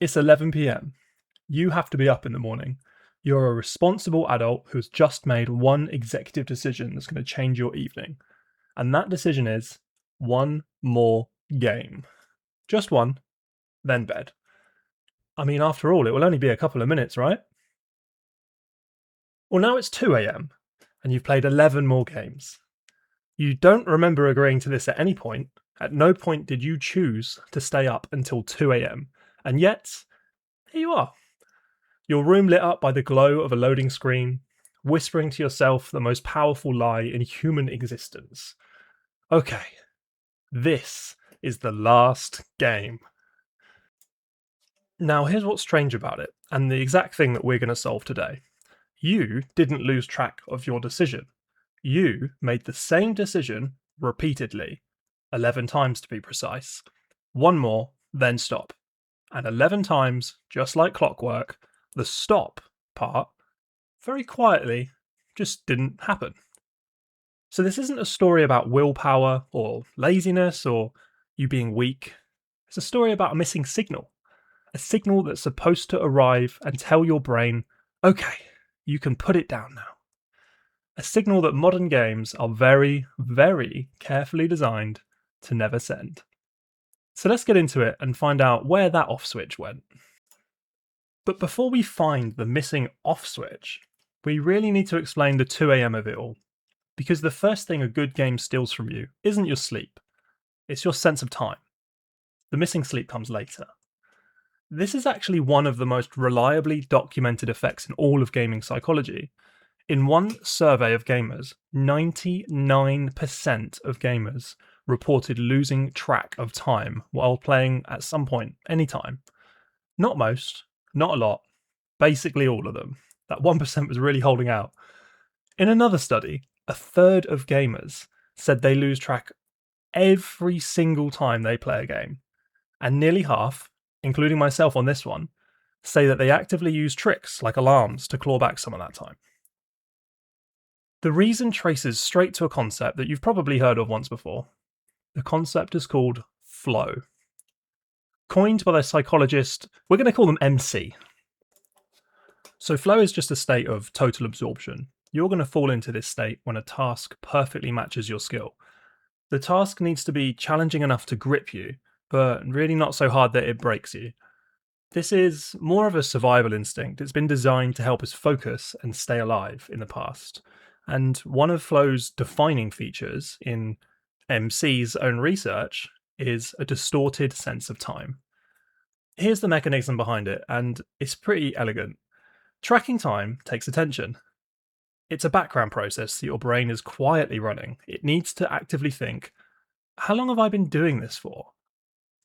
It's 11 p.m. You have to be up in the morning. You're a responsible adult who's just made one executive decision that's going to change your evening. And that decision is one more game. Just one, then bed. I mean, after all, it will only be a couple of minutes, right? Well, now it's 2 a.m. and you've played 11 more games. You don't remember agreeing to this at any point. At no point did you choose to stay up until 2 a.m. And yet, here you are. Your room lit up by the glow of a loading screen, whispering to yourself the most powerful lie in human existence. Okay, this is the last game. Now, here's what's strange about it, and the exact thing that we're going to solve today. You didn't lose track of your decision. You made the same decision repeatedly, 11 times to be precise. One more, then stop. And 11 times, just like clockwork, the stop part, very quietly, just didn't happen. So this isn't a story about willpower or laziness or you being weak. It's a story about a missing signal. A signal that's supposed to arrive and tell your brain, okay, you can put it down now. A signal that modern games are very, very carefully designed to never send. So let's get into it and find out where that off switch went. But before we find the missing off switch, we really need to explain the 2 a.m. of it all. Because the first thing a good game steals from you isn't your sleep, it's your sense of time. The missing sleep comes later. This is actually one of the most reliably documented effects in all of gaming psychology. In one survey of gamers, 99% of gamers reported losing track of time while playing at some point, anytime. Not most, not a lot, basically all of them. That 1% was really holding out. In another study, a third of gamers said they lose track every single time they play a game. And nearly half, including myself on this one, say that they actively use tricks like alarms to claw back some of that time. The reason traces straight to a concept that you've probably heard of once before. The concept is called flow. Coined by the psychologist, we're going to call them MC. So flow is just a state of total absorption. You're going to fall into this state when a task perfectly matches your skill. The task needs to be challenging enough to grip you, but really not so hard that it breaks you. This is more of a survival instinct. It's been designed to help us focus and stay alive in the past. And one of flow's defining features in MC's own research is a distorted sense of time. Here's the mechanism behind it, and it's pretty elegant. Tracking time takes attention. It's a background process that your brain is quietly running. It needs to actively think, how long have I been doing this for?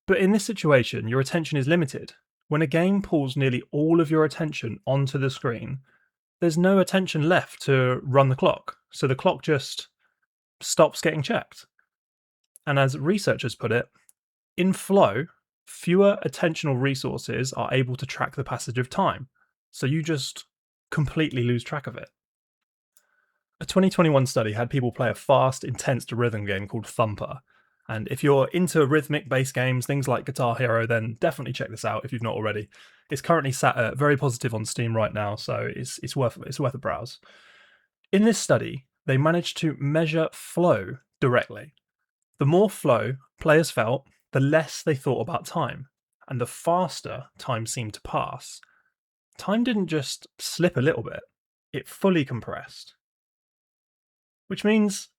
But in this situation, your attention is limited. When a game pulls nearly all of your attention onto the screen, there's no attention left to run the clock. So the clock just stops getting checked. And as researchers put it, in flow, fewer attentional resources are able to track the passage of time. So you just completely lose track of it. A 2021 study had people play a fast, intense rhythm game called Thumper. And if you're into rhythmic bass games, things like Guitar Hero, then definitely check this out if you've not already. It's currently sat at very positive on Steam right now, so it's worth a browse. In this study, they managed to measure flow directly. The more flow players felt, the less they thought about time, and the faster time seemed to pass. Time didn't just slip a little bit, it fully compressed. Which means,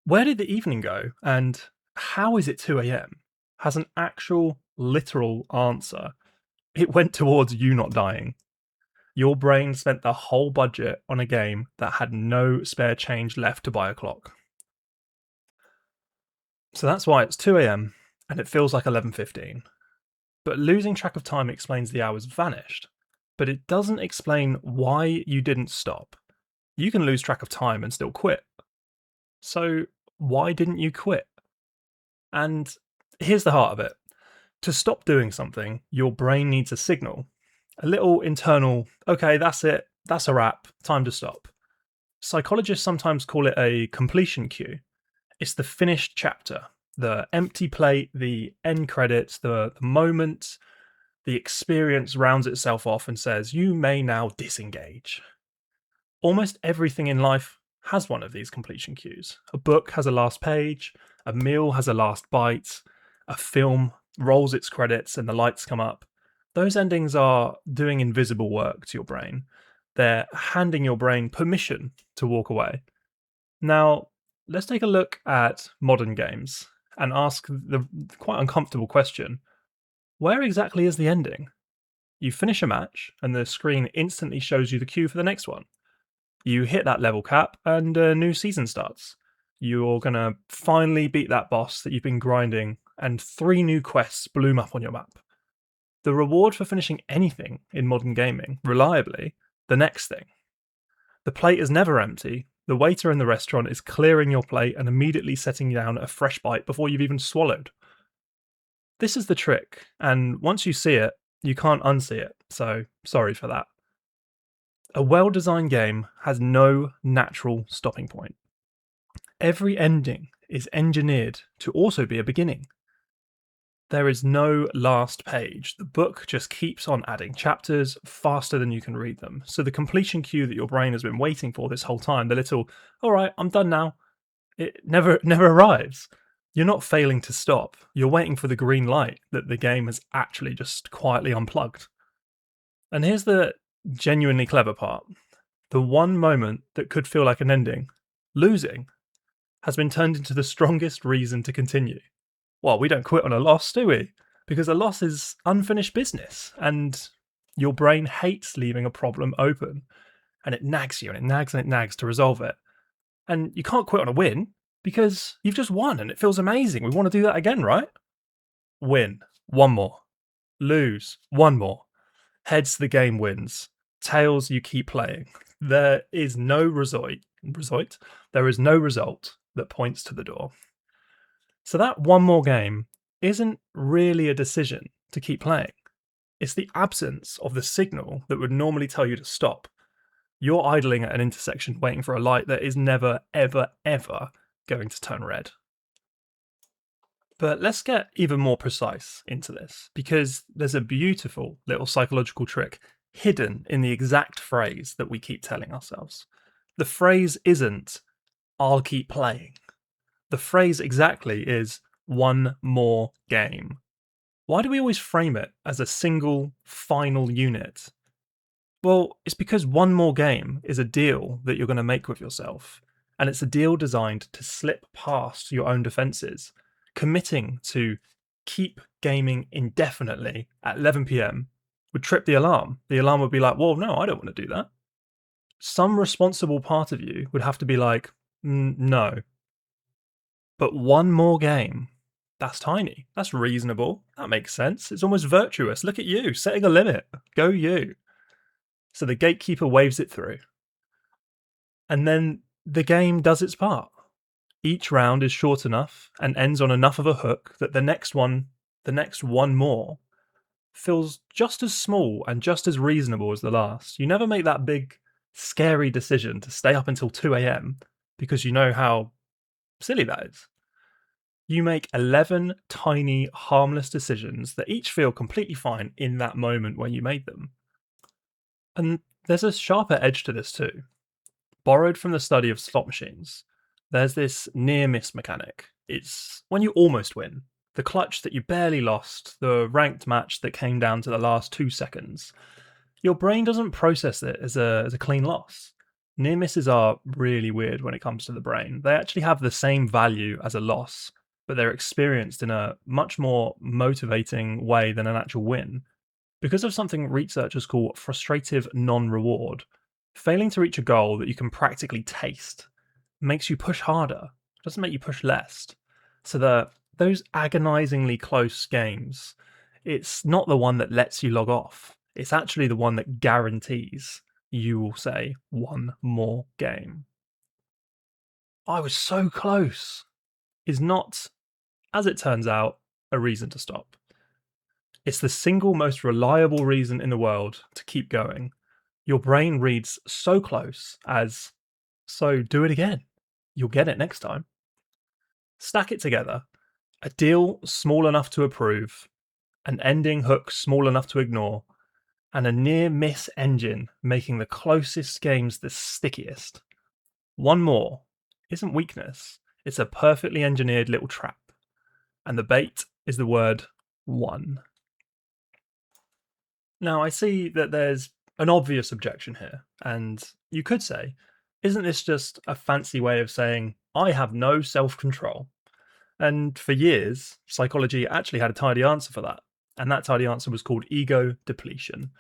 where did the evening go, and how is it 2 a.m? Has an actual, literal answer. It went towards you not dying. Your brain spent the whole budget on a game that had no spare change left to buy a clock. So that's why it's 2 a.m. and it feels like 11:15. But losing track of time explains the hours vanished. But it doesn't explain why you didn't stop. You can lose track of time and still quit. So why didn't you quit? And here's the heart of it. To stop doing something, your brain needs a signal. A little internal, okay, that's it, that's a wrap, time to stop. Psychologists sometimes call it a completion cue. It's the finished chapter, the empty plate, the end credits, the moment the experience rounds itself off and says, "You may now disengage." Almost everything in life has one of these completion cues. A book has a last page, a meal has a last bite, a film rolls its credits and the lights come up. Those endings are doing invisible work to your brain. They're handing your brain permission to walk away. Now, let's take a look at modern games and ask the quite uncomfortable question: where exactly is the ending? You finish a match, and the screen instantly shows you the cue for the next one. You hit that level cap, and a new season starts. You're gonna finally beat that boss that you've been grinding, and 3 new quests bloom up on your map. The reward for finishing anything in modern gaming, reliably, the next thing. The plate is never empty. The waiter in the restaurant is clearing your plate and immediately setting down a fresh bite before you've even swallowed. This is the trick, and once you see it, you can't unsee it, so sorry for that. A well designed game has no natural stopping point. Every ending is engineered to also be a beginning. There is no last page. The book just keeps on adding chapters faster than you can read them. So the completion cue that your brain has been waiting for this whole time, the little, all right, I'm done now, it never arrives. You're not failing to stop. You're waiting for the green light that the game has actually just quietly unplugged. And here's the genuinely clever part. The one moment that could feel like an ending, losing, has been turned into the strongest reason to continue. Well, we don't quit on a loss, do we? Because a loss is unfinished business, and your brain hates leaving a problem open, and it nags you, and it nags and it nags to resolve it. And you can't quit on a win, because you've just won, and it feels amazing. We want to do that again, right? Win. One more. Lose. One more. Heads, the game wins. Tails, you keep playing. There is no result. There is no result that points to the door. So that one more game isn't really a decision to keep playing. It's the absence of the signal that would normally tell you to stop. You're idling at an intersection waiting for a light that is never, ever, ever going to turn red. But let's get even more precise into this, because there's a beautiful little psychological trick hidden in the exact phrase that we keep telling ourselves. The phrase isn't, "I'll keep playing." The phrase exactly is, "one more game." Why do we always frame it as a single, final unit? Well, it's because one more game is a deal that you're going to make with yourself. And it's a deal designed to slip past your own defenses, committing to keep gaming indefinitely at 11 p.m. would trip the alarm. The alarm would be like, well, no, I don't want to do that. Some responsible part of you would have to be like, no. But one more game, that's tiny. That's reasonable. That makes sense. It's almost virtuous. Look at you, setting a limit. Go you. So the gatekeeper waves it through. And then the game does its part. Each round is short enough and ends on enough of a hook that the next one more, feels just as small and just as reasonable as the last. You never make that big, scary decision to stay up until 2 a.m. because you know how silly that is. You make 11 tiny, harmless decisions that each feel completely fine in that moment when you made them. And there's a sharper edge to this too. Borrowed from the study of slot machines, there's this near miss mechanic. It's when you almost win, the clutch that you barely lost, the ranked match that came down to the last 2 seconds. Your brain doesn't process it as a clean loss. Near misses are really weird when it comes to the brain. They actually have the same value as a loss, but they're experienced in a much more motivating way than an actual win. Because of something researchers call frustrative non-reward, failing to reach a goal that you can practically taste makes you push harder, doesn't make you push less. So those agonizingly close games, it's not the one that lets you log off. It's actually the one that guarantees you will say one more game. I was so close is not, as it turns out, a reason to stop. It's the single most reliable reason in the world to keep going. Your brain reads so close as, so do it again. You'll get it next time. Stack it together. A deal small enough to approve, an ending hook small enough to ignore, and a near miss engine making the closest games the stickiest. One more isn't weakness, it's a perfectly engineered little trap. And the bait is the word one. Now, I see that there's an obvious objection here, and you could say, isn't this just a fancy way of saying, I have no self control? And for years, psychology actually had a tidy answer for that. And that tidy answer was called ego depletion.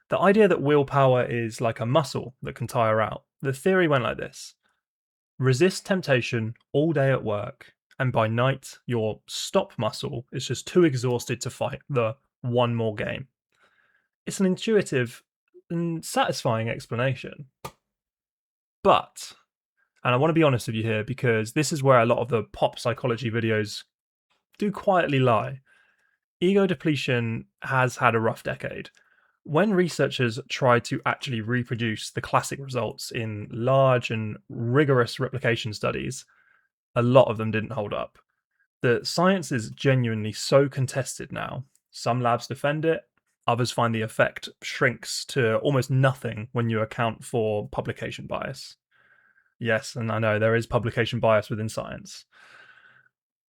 The idea that willpower is like a muscle that can tire out. The theory went like this: resist temptation all day at work, and by night, your stop muscle is just too exhausted to fight the one more game. It's an intuitive and satisfying explanation. But, and I want to be honest with you here because this is where a lot of the pop psychology videos do quietly lie. Ego depletion has had a rough decade. When researchers tried to actually reproduce the classic results in large and rigorous replication studies, a lot of them didn't hold up. The science is genuinely so contested now. Some labs defend it, others find the effect shrinks to almost nothing when you account for publication bias. Yes, and I know there is publication bias within science.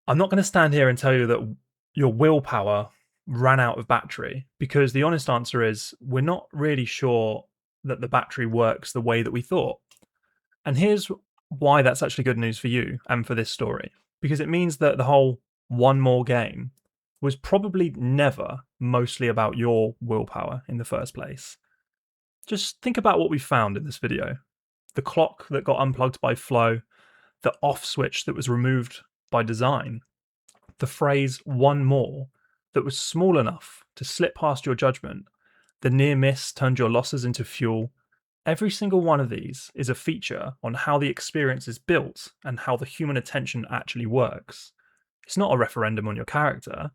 I'm not going to stand here and tell you that your willpower ran out of battery, because the honest answer is we're not really sure that the battery works the way that we thought. And here's why that's actually good news for you and for this story, because it means that the whole one more game was probably never mostly about your willpower in the first place. Just think about what we found in this video: the clock that got unplugged by flow, the off switch that was removed by design, the phrase one more that was small enough to slip past your judgment, the near miss turned your losses into fuel. Every single one of these is a feature on how the experience is built and how the human attention actually works. It's not a referendum on your character.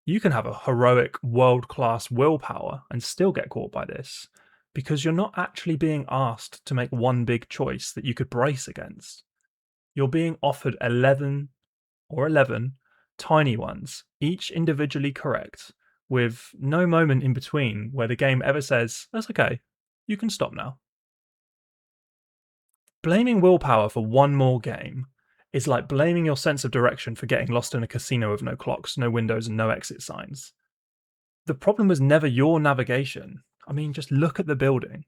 You can have a heroic, world class willpower and still get caught by this, because you're not actually being asked to make one big choice that you could brace against. You're being offered 11 tiny ones, each individually correct, with no moment in between where the game ever says, that's okay, you can stop now. Blaming willpower for one more game is like blaming your sense of direction for getting lost in a casino with no clocks, no windows, and no exit signs. The problem was never your navigation. I mean, just look at the building.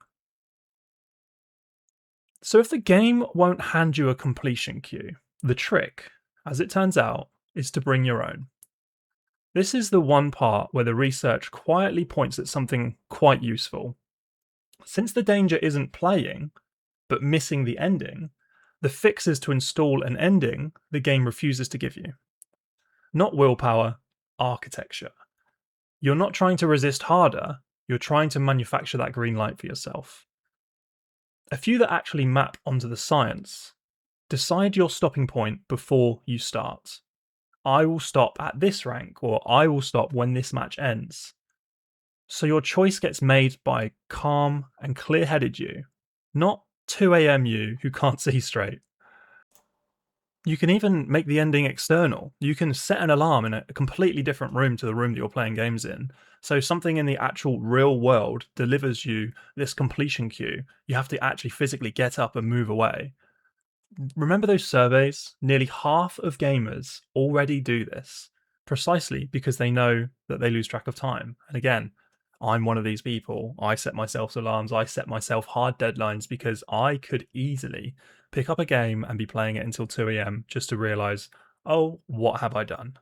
So if the game won't hand you a completion cue, the trick, as it turns out, is to bring your own. This is the one part where the research quietly points at something quite useful. Since the danger isn't playing, but missing the ending, the fix is to install an ending the game refuses to give you. Not willpower, architecture. You're not trying to resist harder, you're trying to manufacture that green light for yourself. A few that actually map onto the science. Decide your stopping point before you start. I will stop at this rank, or I will stop when this match ends. So your choice gets made by calm and clear-headed you, not 2 a.m. you who can't see straight. You can even make the ending external. You can set an alarm in a completely different room to the room that you're playing games in. So something in the actual real world delivers you this completion cue. You have to actually physically get up and move away. Remember those surveys? Nearly half of gamers already do this, precisely because they know that they lose track of time. And again, I'm one of these people. I set myself alarms, I set myself hard deadlines because I could easily pick up a game and be playing it until 2 a.m. just to realize, oh, what have I done?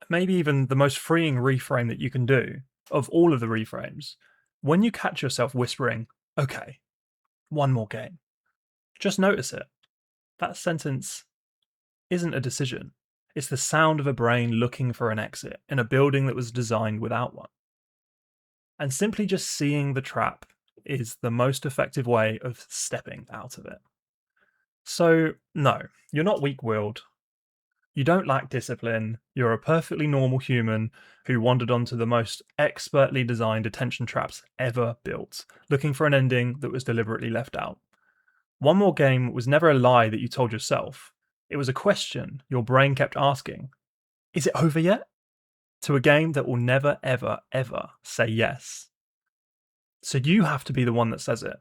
Maybe even the most freeing reframe that you can do of all of the reframes, when you catch yourself whispering, okay, one more game, just notice it. That sentence isn't a decision. It's the sound of a brain looking for an exit in a building that was designed without one. And simply just seeing the trap is the most effective way of stepping out of it. So, no, you're not weak-willed. You don't lack discipline. You're a perfectly normal human who wandered onto the most expertly designed attention traps ever built, looking for an ending that was deliberately left out. One more game was never a lie that you told yourself. It was a question your brain kept asking. Is it over yet? to a game that will never, ever, ever say yes. So you have to be the one that says it.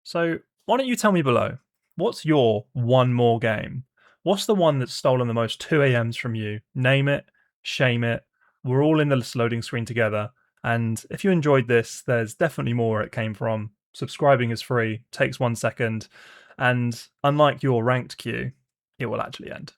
So why don't you tell me below? What's your one more game? What's the one that's stolen the most 2 a.m.s from you? Name it, shame it. We're all in this loading screen together. And if you enjoyed this, there's definitely more where it came from. Subscribing is free, takes 1 second. And unlike your ranked queue, it will actually end.